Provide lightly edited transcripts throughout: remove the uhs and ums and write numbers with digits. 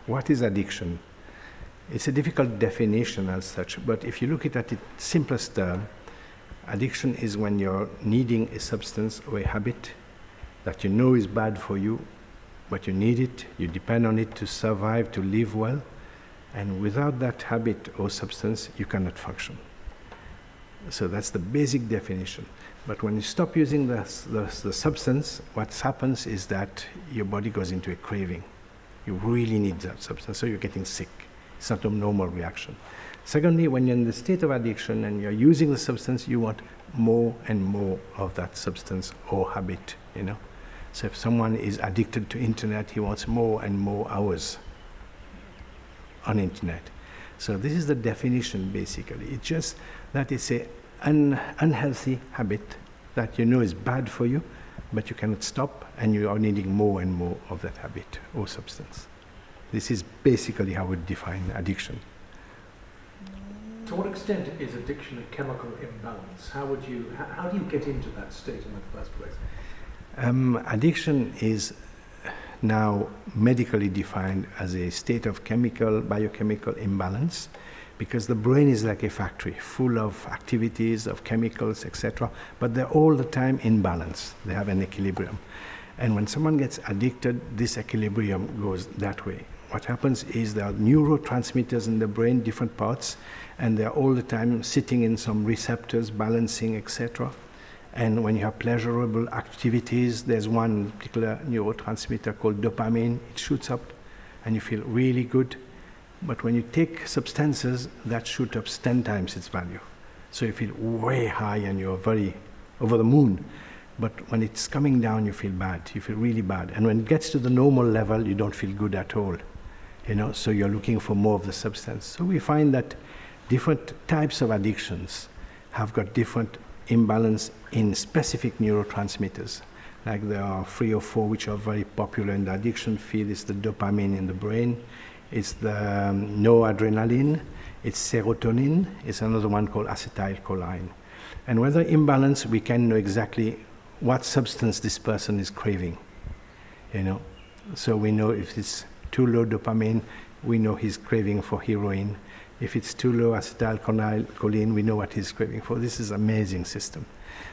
What is addiction? It's a difficult definition as such, but if you look at it simplest term, addiction is when you're needing a substance or a habit that you know is bad for you, but you need it, you depend on it to survive, to live well, and without that habit or substance, you cannot function. So that's the basic definition. But when you stop using the substance, what happens is that your body goes into a craving. You really need that substance, so you're getting sick. It's not a normal reaction. Secondly, when you're in the state of addiction and you're using the substance, you want more and more of that substance or habit, you know. So if someone is addicted to internet, he wants more and more hours on internet. So this is the definition, basically. It's just that it's an unhealthy habit that you know is bad for you, but you cannot stop, and you are needing more and more of that habit or substance. This is basically how we define addiction. To what extent is addiction a chemical imbalance? How do you get into that state in the first place? Addiction is now medically defined as a state of biochemical imbalance, because the brain is like a factory full of activities, of chemicals, etc., but they're all the time in balance. They have an equilibrium. And when someone gets addicted, this equilibrium goes that way. What happens is there are neurotransmitters in the brain, different parts, and they're all the time sitting in some receptors, balancing, etc. And when you have pleasurable activities, there's one particular neurotransmitter called dopamine. It shoots up and you feel really good. But when you take substances, that shoots up 10 times its value. So you feel way high and you're very over the moon. But when it's coming down, you feel bad. You feel really bad. And when it gets to the normal level, you don't feel good at all. You know, so you're looking for more of the substance. So we find that different types of addictions have got different imbalance in specific neurotransmitters. Like there are 3 or 4 which are very popular in the addiction field. It's the dopamine in the brain, it's the noradrenaline, it's serotonin, it's another one called acetylcholine. And when they're imbalanced, we can know exactly what substance this person is craving, you know. So we know if it's too low dopamine, we know he's craving for heroin. If it's too low acetylcholine, we know what he's craving for. This is an amazing system.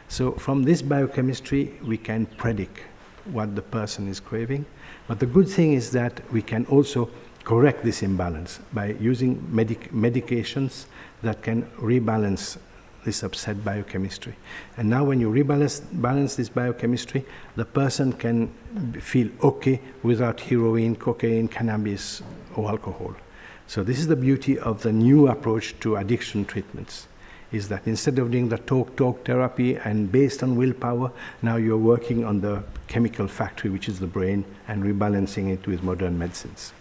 So from this biochemistry, we can predict what the person is craving. But the good thing is that we can also correct this imbalance by using medications that can rebalance this upset biochemistry. And now when you balance this biochemistry, the person can feel okay without heroin, cocaine, cannabis, or alcohol. So this is the beauty of the new approach to addiction treatments, is that instead of doing the talk therapy and based on willpower, now you're working on the chemical factory, which is the brain, and rebalancing it with modern medicines.